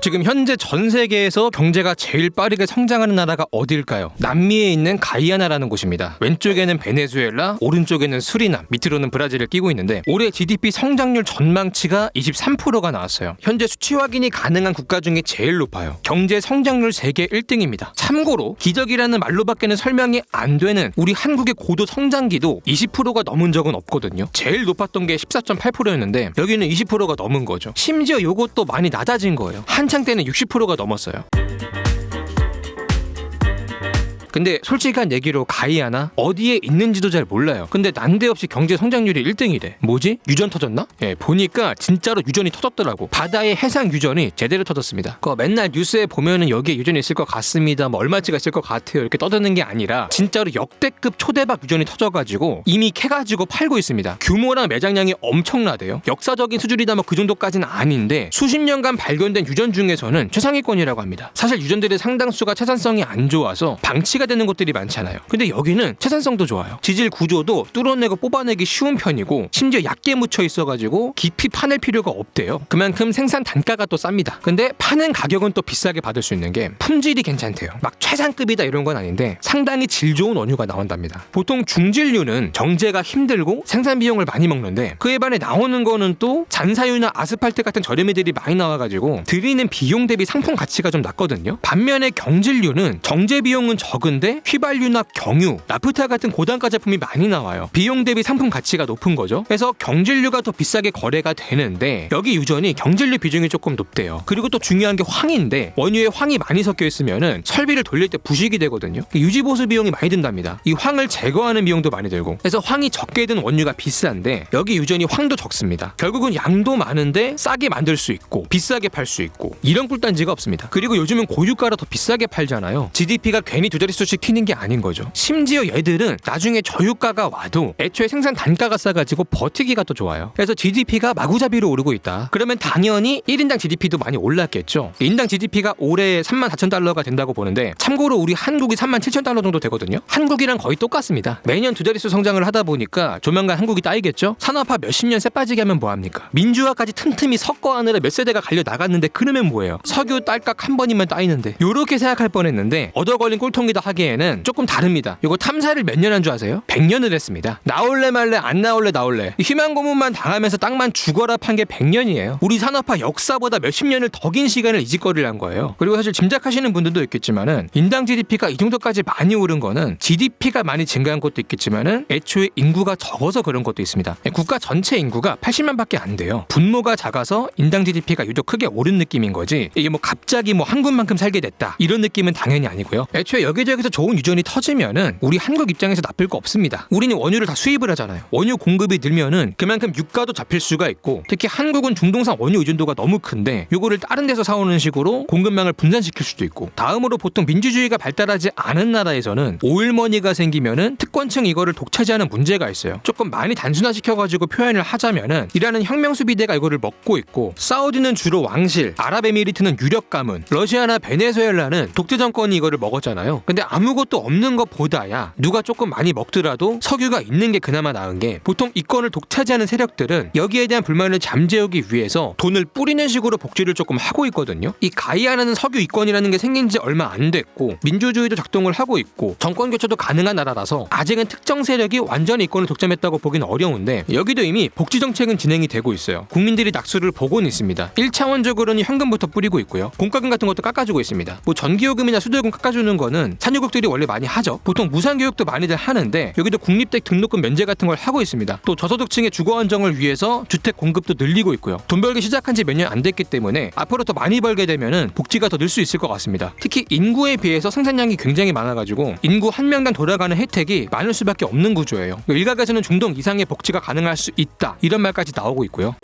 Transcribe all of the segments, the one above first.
지금 현재 전 세계에서 경제가 제일 빠르게 성장하는 나라가 어딜까요? 남미에 있는 가이아나라는 곳입니다. 왼쪽에는 베네수엘라, 오른쪽에는 수리남, 밑으로는 브라질을 끼고 있는데 올해 GDP 성장률 전망치가 23%가 나왔어요. 현재 수치 확인이 가능한 국가 중에 제일 높아요. 경제 성장률 세계 1등입니다. 참고로 기적이라는 말로밖에는 설명이 안 되는 우리 한국의 고도 성장기도 20%가 넘은 적은 없거든요. 제일 높았던 게 14.8%였는데 여기는 20%가 넘은 거죠. 심지어 요것도 많이 낮아진 거예요. 한창 때는 60%가 넘었어요. 근데 솔직한 얘기로 가이아나 어디에 있는지도 잘 몰라요. 근데 난데없이 경제 성장률이 1등이래. 뭐지? 유전 터졌나? 보니까 진짜로 유전이 터졌더라고. 바다의 해상 유전이 제대로 터졌습니다. 그거 맨날 뉴스에 보면은 여기에 유전이 있을 것 같습니다. 뭐 얼마치가 있을 것 같아요. 이렇게 떠드는 게 아니라 진짜로 역대급 초대박 유전이 터져가지고 이미 캐가지고 팔고 있습니다. 규모랑 매장량이 엄청나대요. 역사적인 수준이다 뭐 그 정도까지는 아닌데 수십 년간 발견된 유전 중에서는 최상위권이라고 합니다. 사실 유전들의 상당수가 채산성이 안 좋아서 방치가 되는 것들이 많잖아요. 근데 여기는 채산성도 좋아요. 지질 구조도 뚫어내고 뽑아내기 쉬운 편이고 심지어 얕게 묻혀 있어가지고 깊이 파낼 필요가 없대요. 그만큼 생산 단가가 또 쌉니다. 근데 파는 가격은 또 비싸게 받을 수 있는 게 품질이 괜찮대요. 막 최상급이다 이런 건 아닌데 상당히 질 좋은 원유가 나온답니다. 보통 중질류는 정제가 힘들고 생산 비용을 많이 먹는데 그에 반해 나오는 거는 또 잔사유나 아스팔트 같은 저렴이들이 많이 나와가지고 들이는 비용 대비 상품 가치가 좀 낮거든요. 반면에 경질류는 정제 비용은 적은 근데 휘발유나 경유, 나프타 같은 고단가 제품이 많이 나와요. 비용 대비 상품 가치가 높은 거죠. 그래서 경질류가 더 비싸게 거래가 되는데 여기 유전이 경질류 비중이 조금 높대요. 그리고 또 중요한 게 황인데 원유에 황이 많이 섞여 있으면은 설비를 돌릴 때 부식이 되거든요. 유지 보수 비용이 많이 든답니다. 이 황을 제거하는 비용도 많이 들고. 그래서 황이 적게 든 원유가 비싼데 여기 유전이 황도 적습니다. 결국은 양도 많은데 싸게 만들 수 있고 비싸게 팔 수 있고 이런 꿀단지가 없습니다. 그리고 요즘은 고유가라 더 비싸게 팔잖아요. GDP가 괜히 두 자릿수씩 튀는 게 아닌 거죠. 심지어 얘들은 나중에 저유가가 와도 애초에 생산 단가가 싸가지고 버티기가 더 좋아요. 그래서 GDP가 마구잡이로 오르고 있다. 그러면 당연히 1인당 GDP도 많이 올랐겠죠. 인당 GDP가 올해 34,000달러가 된다고 보는데 참고로 우리 한국이 37,000달러 정도 되거든요. 한국이랑 거의 똑같습니다. 매년 두 자릿수 성장을 하다 보니까 조만간 한국이 따이겠죠. 산업화 몇십 년 새 빠지게 하면 뭐합니까? 민주화까지 틈틈이 섞어하느라 몇 세대가 갈려 나갔는데 그러면 뭐예요? 석유 딸깍 한 번이면 따이는데 요렇게 생각할 뻔했는데 얻어 걸린 꼴통이다 하기에는 조금 다릅니다. 요거 탐사를 몇 년 한 줄 아세요? 100년을 했습니다. 나올래 말래 안 나올래 나올래 희망 고문만 당하면서 땅만 죽어라 판 게 100년이에요. 우리 산업화 역사보다 몇십 년을 더 긴 시간을 이직거리를 한 거예요. 그리고 사실 짐작하시는 분들도 있겠지만은 인당 GDP가 이 정도까지 많이 오른 거는 GDP가 많이 증가한 것도 있겠지만은 애초에 인구가 적어서 그런 것도 있습니다. 국가 전체 인구가 80만밖에 안 돼요. 분모가 작아서 인당 GDP가 유독 크게 오른 느낌인 거지 이게 뭐 갑자기 뭐 한국만큼 살게 됐다 이런 느낌은 당연히 아니고요. 애초에 여기저기서 좋은 유전이 터지면은 우리 한국 입장에서 나쁠 거 없습니다. 우리는 원유를 다 수입을 하잖아요. 원유 공급이 늘면은 그만큼 유가도 잡힐 수가 있고 특히 한국은 중동산 원유 의존도가 너무 큰데 요거를 다른 데서 사오는 식으로 공급망을 분산시킬 수도 있고 다음으로 보통 민주주의가 발달하지 않은 나라에서는 오일머니가 생기면은 특권층 이거를 독차지하는 문제가 있어요. 조금 많이 단순화시켜가지고 표현을 하자면은 이라는 혁명수비대가 이거를 먹고 있고 사우디는 주로 왕실, 아랍에미리트는 유력 가문, 러시아나 베네수엘라는 독재 정권이 이거를 먹었잖아요. 근데 아무것도 없는 것보다야 누가 조금 많이 먹더라도 석유가 있는 게 그나마 나은 게 보통 이권을 독차지하는 세력들은 여기에 대한 불만을 잠재우기 위해서 돈을 뿌리는 식으로 복지를 조금 하고 있거든요. 이 가이아나는 석유 이권이라는 게 생긴 지 얼마 안 됐고 민주주의도 작동을 하고 있고 정권 교체도 가능한 나라라서 아직은 특정 세력이 완전히 이권을 독점했다고 보기는 어려운데 여기도 이미 복지 정책은 진행이 되고 있어요. 국민들이 낙수를 보고는 있습니다. 1차원적으로는 현금부터 뿌리고 있고요. 공과금 같은 것도 깎아주고 있습니다. 뭐 전기요금이나 수도요금 깎아주는 거는 산유국들이 원래 많이 하죠. 보통 무상교육도 많이들 하는데 여기도 국립대 등록금 면제 같은 걸 하고 있습니다. 또 저소득층의 주거 안정을 위해서 주택 공급도 늘리고 있고요. 돈 벌기 시작한 지 몇 년 안 됐기 때문에 앞으로 더 많이 벌게 되면은 복지가 더 늘 수 있을 것 같습니다. 특히 인구에 비해서 생산량이 굉장히 많아가지고 인구 한 명당 돌아가는 혜택이 많을 수밖에 없는 구조예요. 일각에서는 중동 이상의 복지가 가능할 수 있다 이런 말까지 나오고 있고요.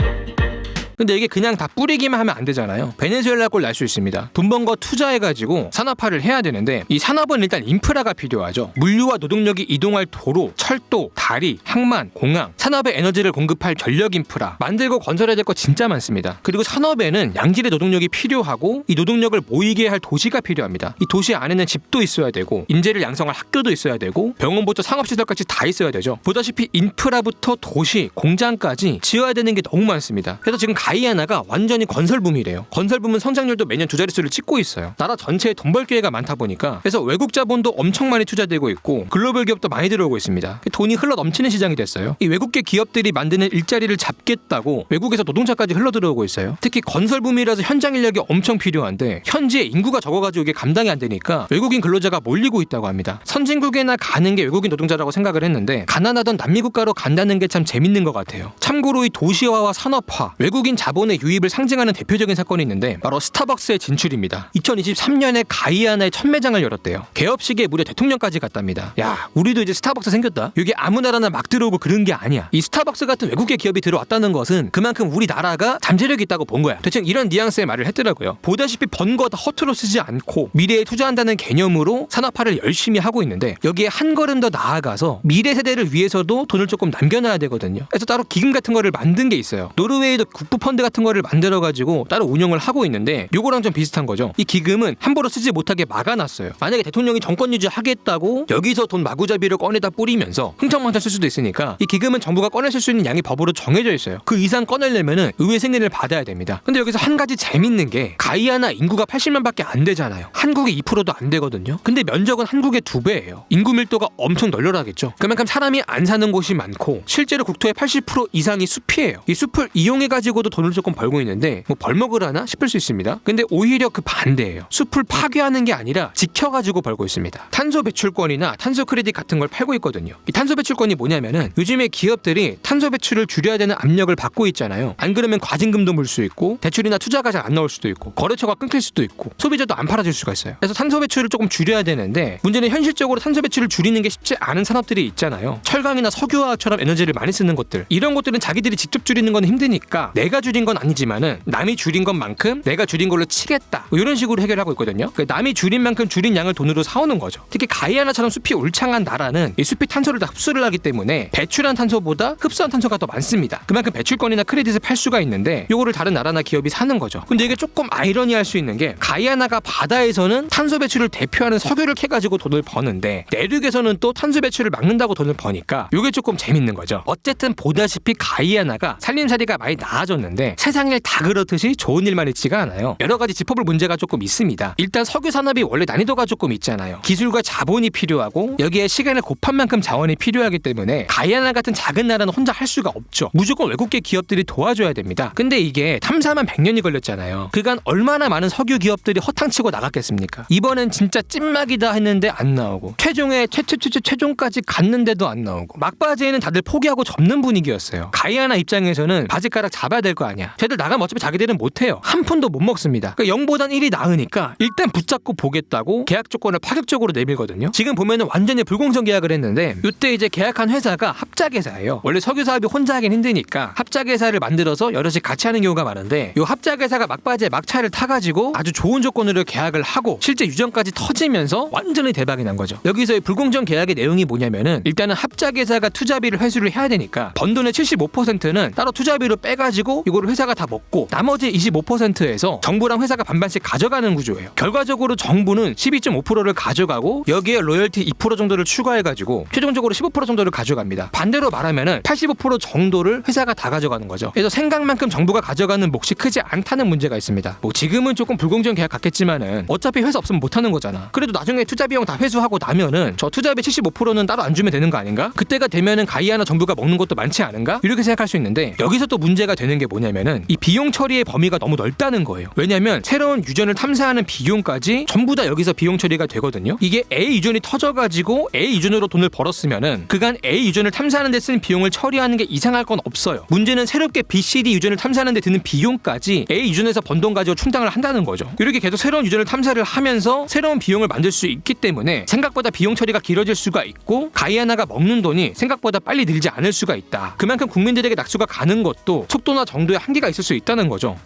근데 이게 그냥 다 뿌리기만 하면 안 되잖아요. 베네수엘라 꼴 날 수 있습니다. 돈 번 거 투자해가지고 산업화를 해야 되는데 이 산업은 일단 인프라가 필요하죠. 물류와 노동력이 이동할 도로, 철도, 다리, 항만, 공항, 산업에 에너지를 공급할 전력 인프라 만들고 건설해야 될 거 진짜 많습니다. 그리고 산업에는 양질의 노동력이 필요하고 이 노동력을 모이게 할 도시가 필요합니다. 이 도시 안에는 집도 있어야 되고 인재를 양성할 학교도 있어야 되고 병원부터 상업시설까지 다 있어야 되죠. 보다시피 인프라부터 도시, 공장까지 지어야 되는 게 너무 많습니다. 그래서 지금 가이아나가 완전히 건설붐이래요. 건설붐은 성장률도 매년 두 자릿수를 찍고 있어요. 나라 전체에 돈 벌 기회가 많다 보니까 그래서 외국 자본도 엄청 많이 투자되고 있고 글로벌 기업도 많이 들어오고 있습니다. 돈이 흘러 넘치는 시장이 됐어요. 이 외국계 기업들이 만드는 일자리를 잡겠다고 외국에서 노동자까지 흘러 들어오고 있어요. 특히 건설붐이라서 현장 인력이 엄청 필요한데 현지에 인구가 적어가지고 이게 감당이 안 되니까 외국인 근로자가 몰리고 있다고 합니다. 선진국에나 가는 게 외국인 노동자라고 생각을 했는데 가난하던 남미 국가로 간다는 게 참 재밌는 것 같아요. 참고로 이 도시화와 산업화, 외국인 자본의 유입을 상징하는 대표적인 사건이 있는데 바로 스타벅스의 진출입니다. 2023년에 가이아나에 첫 매장을 열었대요. 개업식에 무려 대통령까지 갔답니다. 야, 우리도 이제 스타벅스 생겼다. 이게 아무 나라나 막 들어오고 그런 게 아니야. 이 스타벅스 같은 외국계 기업이 들어왔다는 것은 그만큼 우리나라가 잠재력이 있다고 본 거야. 대충 이런 뉘앙스의 말을 했더라고요. 보다시피 번 거 다 허투루 쓰지 않고 미래에 투자한다는 개념으로 산업화를 열심히 하고 있는데 여기에 한 걸음 더 나아가서 미래 세대를 위해서도 돈을 조금 남겨놔야 되거든요. 그래서 따로 기금 같은 거를 만든 게 있어요. 노르웨이도 국부 펀드 같은 거를 만들어가지고 따로 운영을 하고 있는데 요거랑 좀 비슷한 거죠. 이 기금은 함부로 쓰지 못하게 막아놨어요. 만약에 대통령이 정권 유지하겠다고 여기서 돈 마구잡이를 꺼내다 뿌리면서 흥청망청 쓸 수도 있으니까 이 기금은 정부가 꺼내실 수 있는 양이 법으로 정해져 있어요. 그 이상 꺼내려면은 의회 승인을 받아야 됩니다. 근데 여기서 한 가지 재밌는 게 가이아나 인구가 80만밖에 안 되잖아요. 한국의 2%도 안 되거든요. 근데 면적은 한국의 2배예요. 인구 밀도가 엄청 널널하겠죠. 그만큼 사람이 안 사는 곳이 많고 실제로 국토의 80% 이상이 숲이에요. 이 숲을 이용해가지고도 돈을 조금 벌고 있는데 뭐 벌먹으라나 싶을 수 있습니다. 근데 오히려 그 반대예요. 숲을 파괴하는 게 아니라 지켜가지고 벌고 있습니다. 탄소 배출권이나 탄소 크레딧 같은 걸 팔고 있거든요. 이 탄소 배출권이 뭐냐면은 요즘에 기업들이 탄소 배출을 줄여야 되는 압력을 받고 있잖아요. 안 그러면 과징금도 물 수 있고 대출이나 투자가 잘 안 나올 수도 있고 거래처가 끊길 수도 있고 소비자도 안 팔아줄 수가 있어요. 그래서 탄소 배출을 조금 줄여야 되는데 문제는 현실적으로 탄소 배출을 줄이는 게 쉽지 않은 산업들이 있잖아요. 철강이나 석유화학처럼 에너지를 많이 쓰는 것들. 이런 것들은 자기들이 직접 줄이는 건 힘드니까 내가 줄인 건 아니지만은 남이 줄인 것만큼 내가 줄인 걸로 치겠다. 뭐 이런 식으로 해결하고 있거든요. 그러니까 남이 줄인 만큼 줄인 양을 돈으로 사오는 거죠. 특히 가이아나처럼 숲이 울창한 나라는 이 숲이 탄소를 다 흡수를 하기 때문에 배출한 탄소보다 흡수한 탄소가 더 많습니다. 그만큼 배출권이나 크레딧을 팔 수가 있는데 요거를 다른 나라나 기업이 사는 거죠. 근데 이게 조금 아이러니할 수 있는 게 가이아나가 바다에서는 탄소 배출을 대표하는 석유를 캐가지고 돈을 버는데 내륙에서는 또 탄소 배출을 막는다고 돈을 버니까 요게 조금 재밌는 거죠. 어쨌든 보다시피 가이아나가 살림살이가 많이 나아졌는데 세상 일 다 그렇듯이 좋은 일만 있지가 않아요. 여러 가지 짚어볼 문제가 조금 있습니다. 일단 석유 산업이 원래 난이도가 조금 있잖아요. 기술과 자본이 필요하고 여기에 시간을 곱한 만큼 자원이 필요하기 때문에 가이아나 같은 작은 나라는 혼자 할 수가 없죠. 무조건 외국계 기업들이 도와줘야 됩니다. 근데 이게 탐사만 100년이 걸렸잖아요. 그간 얼마나 많은 석유 기업들이 허탕치고 나갔겠습니까? 이번엔 진짜 찐막이다 했는데 안 나오고 최종에 최종까지 갔는데도 안 나오고 막바지에는 다들 포기하고 접는 분위기였어요. 가이아나 입장에서는 바지가락 잡아야 될 거 아니야. 쟤들 나가면 어차피 자기들은 못해요. 한 푼도 못 먹습니다. 그러니까 0보단 1이 나으니까 일단 붙잡고 보겠다고 계약 조건을 파격적으로 내밀거든요. 지금 보면은 완전히 불공정 계약을 했는데 이때 이제 계약한 회사가 합작회사예요. 원래 석유 사업이 혼자 하긴 힘드니까 합작회사를 만들어서 여럿이 같이 하는 경우가 많은데 이 합작회사가 막바지에 막차를 타가지고 아주 좋은 조건으로 계약을 하고 실제 유전까지 터지면서 완전히 대박이 난 거죠. 여기서의 불공정 계약의 내용이 뭐냐면은 일단은 합작회사가 투자비를 회수를 해야 되니까 번 돈의 75%는 따로 투자비로 빼가지고 이거를 회사가 다 먹고 나머지 25%에서 정부랑 회사가 반반씩 가져가는 구조예요. 결과적으로 정부는 12.5%를 가져가고 여기에 로열티 2% 정도를 추가해가지고 최종적으로 15% 정도를 가져갑니다. 반대로 말하면은 85% 정도를 회사가 다 가져가는 거죠. 그래서 생각만큼 정부가 가져가는 몫이 크지 않다는 문제가 있습니다. 뭐 지금은 조금 불공정 계약 같겠지만은 어차피 회사 없으면 못하는 거잖아. 그래도 나중에 투자 비용 다 회수하고 나면은 저 투자비 75%는 따로 안 주면 되는 거 아닌가? 그때가 되면은 가이아나 정부가 먹는 것도 많지 않은가? 이렇게 생각할 수 있는데 여기서 또 문제가 되는 게 뭐냐면은 이 비용 처리의 범위가 너무 넓다는 거예요. 왜냐면 새로운 유전을 탐사하는 비용까지 전부 다 여기서 비용 처리가 되거든요. 이게 A 유전이 터져가지고 A 유전으로 돈을 벌었으면은 그간 A 유전을 탐사하는 데 쓴 비용을 처리하는 게 이상할 건 없어요. 문제는 새롭게 B, C, D 유전을 탐사하는 데 드는 비용까지 A 유전에서 번 돈 가지고 충당을 한다는 거죠. 이렇게 계속 새로운 유전을 탐사를 하면서 새로운 비용을 만들 수 있기 때문에 생각보다 비용 처리가 길어질 수가 있고 가이아나가 먹는 돈이 생각보다 빨리 늘지 않을 수가 있다. 그만큼 국민들에게 낙수가 가는 것도 속도나 정도의 한계가 있을 수 있다는 거죠.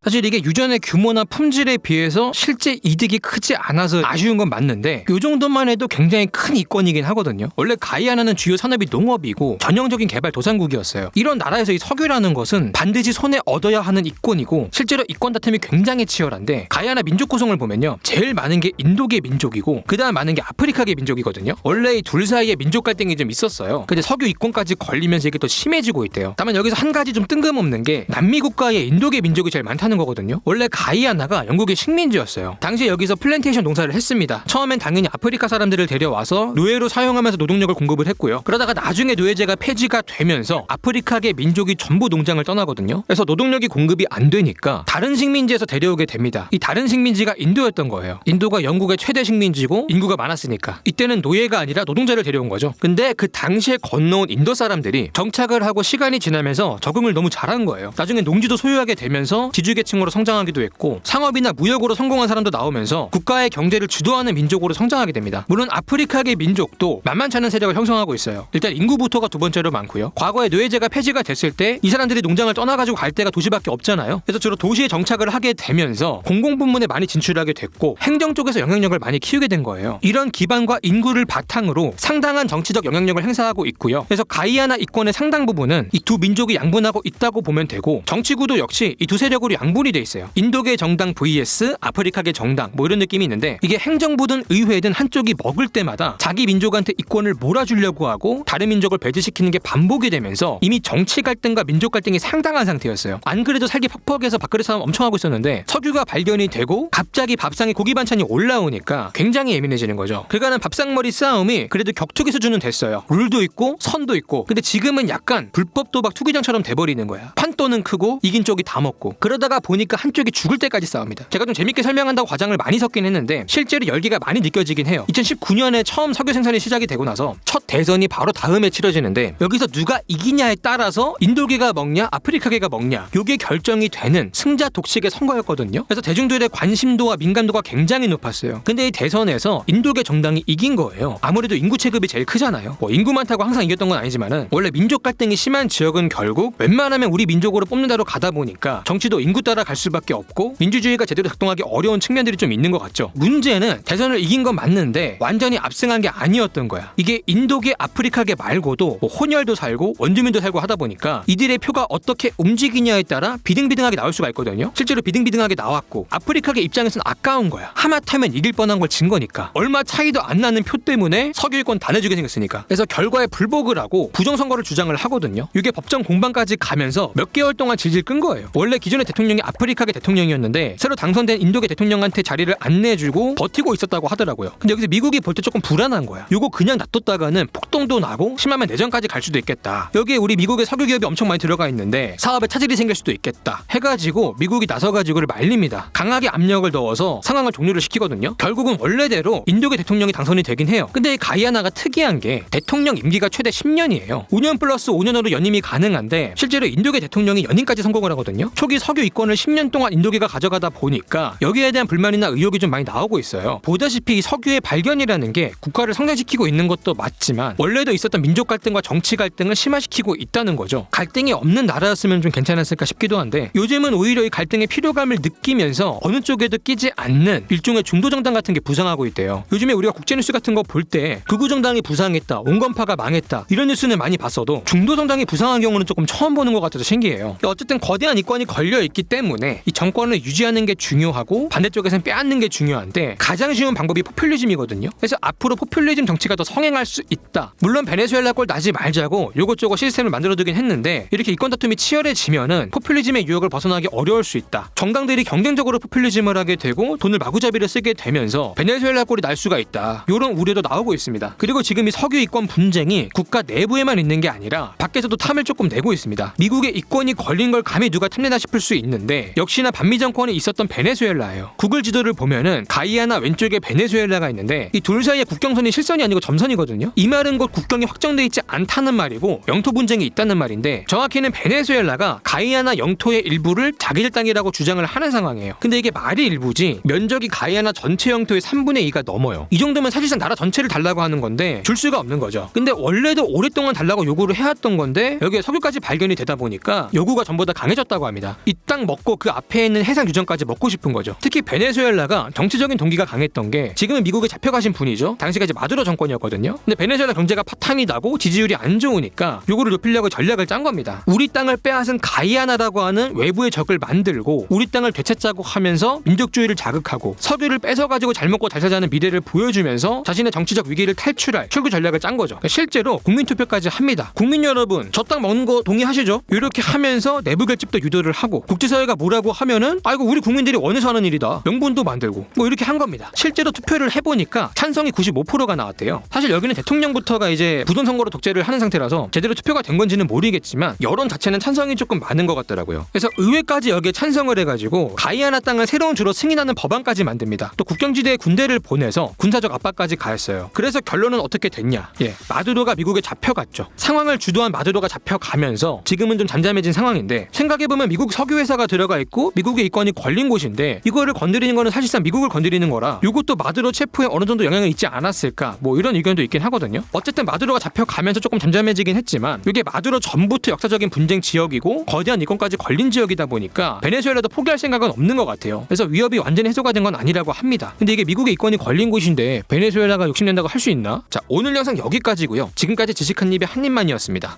사실 이게 유전의 규모나 품질에 비해서 실제 이득이 크지 않아서 아쉬운 건 맞는데 이 정도만 해도 굉장히 큰 이권이긴 하거든요. 원래 가이아나는 주요 산업이 농업이고 전형적인 개발 도상국이었어요. 이런 나라에서 이 석유라는 것은 반드시 손에 얻어야 하는 이권이고 실제로 이권 다툼이 굉장히 치열한데 가이아나 민족 구성을 보면요. 제일 많은 게 인도계 민족이고 그 다음 많은 게 아프리카계 민족이거든요. 원래 이 둘 사이에 민족 갈등이 좀 있었어요. 근데 석유 이권까지 걸리면서 이게 더 심해지고 있대요. 다만 여기서 한 가지 좀 뜬금없는 게 남미 국가에 인도계 민족이 제일 많다는 거거든요. 원래 가이아나가 영국의 식민지였어요. 당시에 여기서 플랜테이션 농사를 했습니다. 처음엔 당연히 아프리카 사람들을 데려와서 노예로 사용하면서 노동력을 공급을 했고요. 그러다가 나중에 노예제가 폐지가 되면서 아프리카계 민족이 전부 농장을 떠나거든요. 그래서 노동력이 공급이 안 되니까 다른 식민지에서 데려오게 됩니다. 이 다른 식민지가 인도였던 거예요. 인도가 영국의 최대 식민지고 인구가 많았으니까 이때는 노예가 아니라 노동자를 데려온 거죠. 근데 그 당시에 건너온 인도 사람들이 정착을 하고 시간이 지나면서 적응을 너무 잘한 거예요. 나중에 농지도 소유하게 되면서 지주계층으로 성장하기도 했고 상업이나 무역으로 성공한 사람도 나오면서 국가의 경제를 주도하는 민족으로 성장하게 됩니다. 물론 아프리카계 민족도 만만치 않은 세력을 형성하고 있어요. 일단 인구부터가 두 번째로 많고요. 과거에 노예제가 폐지가 됐을 때 이 사람들이 농장을 떠나가지고 갈 데가 도시밖에 없잖아요. 그래서 주로 도시에 정착을 하게 되면서 공공부문에 많이 진출하게 됐고 행정 쪽에서 영향력을 많이 키우게 된 거예요. 이런 기반과 인구를 바탕으로 상당한 정치적 영향력을 행사하고 있고요. 그래서 가이아나 이권의 상당 부분은 이 두 민족이 양분하고 있다고 보면 되고 정치구도 역시 이 두 세력으로 양분이 돼 있어요. 인도계 정당 vs 아프리카계 정당 뭐 이런 느낌이 있는데 이게 행정부든 의회든 한쪽이 먹을 때마다 자기 민족한테 이권을 몰아주려고 하고 다른 민족을 배제시키는 게 반복이 되면서 이미 정치 갈등과 민족 갈등이 상당한 상태였어요. 안 그래도 살기 퍽퍽해서 밥그릇 싸움 엄청 하고 있었는데 석유가 발견이 되고 갑자기 밥상에 고기 반찬이 올라오니까 굉장히 예민해지는 거죠. 그간은 밥상머리 싸움이 그래도 격투기 수준은 됐어요. 룰도 있고 선도 있고. 근데 지금은 약간 불법 도박 투기장처럼 돼버리는 거야. 판도는 크고 이긴 쪽이 다 먹고. 그러다가 보니까 한쪽이 죽을 때까지 싸웁니다. 제가 좀 재밌게 설명한다고 과장을 많이 섞긴 했는데 실제로 열기가 많이 느껴지긴 해요. 2019년에 처음 석유 생산이 시작이 되고 나서 첫 대선이 바로 다음에 치러지는데 여기서 누가 이기냐에 따라서 인도계가 먹냐 아프리카계가 먹냐 요게 결정이 되는 승자 독식의 선거였거든요. 그래서 대중들의 관심도와 민감도가 굉장히 높았어요. 근데 이 대선에서 인도계 정당이 이긴 거예요. 아무래도 인구 체급이 제일 크잖아요. 뭐 인구 많다고 항상 이겼던 건 아니지만은 원래 민족 갈등이 심한 지역은 결국 웬만하면 우리 민족으로 뽑는다로 가다 보니까 정치도 인구 따라 갈 수밖에 없고 민주주의가 제대로 작동하기 어려운 측면들이 좀 있는 것 같죠. 문제는 대선을 이긴 건 맞는데 완전히 압승한 게 아니었던 거야. 이게 인도계 아프리카계 말고도 뭐 혼혈도 살고 원주민도 살고 하다 보니까 이들의 표가 어떻게 움직이냐에 따라 비등비등하게 나올 수가 있거든요. 실제로 비등비등하게 나왔고 아프리카계 입장에서는 아까운 거야. 하마터면 이길 뻔한 걸 진 거니까. 얼마 차이도 안 나는 표 때문에 석유권 다 내주게 생겼으니까. 그래서 결과에 불복을 하고 부정선거를 주장을 하거든요. 이게 법정 공방까지 가면서 몇 개월 동안 질질 끈 거예요. 원래 기존의 대통령이 아프리카계 대통령이었는데 새로 당선된 인도계 대통령한테 자리를 안 내주고 버티고 있었다고 하더라고요. 근데 여기서 미국이 볼 때 조금 불안한 거야. 요거 그냥 놔뒀다가는 폭동도 나고 심하면 내전까지 갈 수도 있겠다. 여기에 우리 미국의 석유 기업이 엄청 많이 들어가 있는데 사업에 차질이 생길 수도 있겠다 해가지고 미국이 나서가지고를 말립니다. 강하게 압력을 넣어서 상황을 종료를 시키거든요. 결국은 원래대로 인도계 대통령이 당선이 되긴 해요. 근데 이 가이아나가 특이한 게 대통령 임기가 최대 10년이에요. 5년 플러스 5년으로 연임이 가능한데 실제로 인도계 대통령이 연임까지 성공을 하거든요. 초기 석유 이권을 10년 동안 인도계가 가져가다 보니까 여기에 대한 불만이나 의혹이 좀 많이 나오고 있어요. 보다시피 이 석유의 발견이라는 게 국가를 성장시키고 있는 것도 맞지만 원래도 있었던 민족 갈등과 정치 갈등을 심화시키고 있다는 거죠. 갈등이 없는 나라였으면 좀 괜찮았을까 싶기도 한데 요즘은 오히려 이 갈등의 필요감을 느끼면서 어느 쪽에도 끼지 않는 일종의 중도정당 같은 게 부상하고 있대요. 요즘에 우리가 국제뉴스 같은 거 볼 때 극우정당이 부상했다, 온건파가 망했다 이런 뉴스는 많이 봤어도 중도정당이 부상한 경우는 조금 처음 보는 것 같아서 신기해요. 어쨌든 거대한 이권이 걸려있기 때문에 이 정권을 유지하는 게 중요하고 반대쪽에서는 빼앗는 게 중요한데 가장 쉬운 방법이 포퓰리즘이거든요. 그래서 앞으로 포퓰리즘 정치가 더 성행할 수 있다. 물론 베네수엘라 꼴 나지 말자고 요것저것 시스템을 만들어두긴 했는데 이렇게 이권 다툼이 치열해지면은 포퓰리즘의 유혹을 벗어나기 어려울 수 있다. 정당들이 경쟁적으로 포퓰리즘을 하게 되고 돈을 마구잡이를 쓰게 되면서 베네수엘라 꼴이 날 수가 있다. 이런 우려도 나오고 있습니다. 그리고 지금 이 석유 이권 분쟁이 국가 내부에만 있는 게 아니라 밖에서도 탐을 조금 내고 있습니다. 미국의 이권이 걸린 걸 감히 누가 탐내나 싶을 수 있는데 역시나 반미 정권이 있었던 베네수엘라예요. 구글 지도를 보면은 가이아나 왼쪽에 베네수엘라가 있는데 이 둘 사이의 국경선이 실선이 아니고 점선이거든요. 이 말은 곧 국경이 확정돼 있지 않다는 말이고 영토 분쟁이 있다는 말인데 정확히는 베네수엘라가 가이아나 영토의 일부를 자기들 땅이라고 주장을 하는 상황이에요. 근데 이게 말이 일부지 면적이 가이아나 전체 영토의 3분의 2가 넘어요. 이 정도면 사실상 나라 전체를 달라고 하는 건데 줄 수가 없는 거죠. 근데 원래도 오랫동안 달라고 요구를 해왔던 건데 여기에 석유까지 발견이 되다 보니까 요구가 전부 다 강해졌다고 합니다. 이 땅 먹고 그 앞에 있는 해상 유전까지 먹고 싶은 거죠. 특히 베네수엘라가 정치적인 동기가 강했던 게 지금은 미국에 잡혀가신 분이죠. 당시가 이제 마두로 정권이었거든요. 근데 베네수엘라 경제가 파탄이 나고 지지율이 안 좋으니까 요거를 높이려고 전략을 짠 겁니다. 우리 땅을 빼앗은 가이아나라고 하는 외부의 적을 만들고 우리 땅을 되찾자고 하면서 민족주의를 자극하고 석유를 뺏어가지고 잘 먹고 잘 사자는 미래를 보여주면서 자신의 정치적 위기를 탈출할 출구 전략을 짠 거죠. 실제로 국민투표까지 합니다. 국민 여러분 저 땅 먹는 거 동의하시죠? 이렇게 하면서 내부 결집도 유도를 하고 국제사회가 뭐라고 하면은 아이고 우리 국민들이 원해서 하는 일이다. 명분도 만들고 뭐 이렇게 한 겁니다. 실제로 투표를 해보니까 찬성이 95%가 나왔대요. 사실 여기는 대통령부터가 이제 부정선거로 독재를 하는 상태라서 제대로 투표가 된 건지는 모르겠지만 여론 자체는 찬성이 조금 많은 것 같더라고요. 그래서 의회까지 여기에 찬성을 해가지고 가이아나 땅을 새로운 주로 승인하는 법안까지 만듭니다. 또 국경지대에 군대를 보내서 군사적 압박까지 가했어요. 그래서 결론은 어떻게 됐냐? 마두로가 미국에 잡혀갔죠. 상황을 주도한 마두로가 잡혀가면서 지금은 좀 잠잠해진 상황인데 생각해보면 미국 석유회사가 들어가 있고 미국의 이권이 걸린 곳인데 이거를 건드리는 거는 사실상 미국을 건드리는 거라 이것도 마두로 체포에 어느 정도 영향을 있지 않았을까 뭐 이런 의견도 있긴 하거든요. 어쨌든 마두로가 잡혀가면서 조금 잠잠해지긴 했지만 이게 마두로 전부터 역사적인 분쟁 지역이고 거대한 이권까지 걸린 지역이다 보니까 베네수엘라도 포기할 생각은 없는 것 같아요. 그래서 위협이 완전히 해소가 된 건 아니라고 합니다. 근데 이게 미국의 이권이 걸린 곳인데 베네수엘라가 욕심낸다고 할 수 있나? 자, 오늘 영상 여기까지고요. 지금까지 지식한 입의 한 입만이었습니다.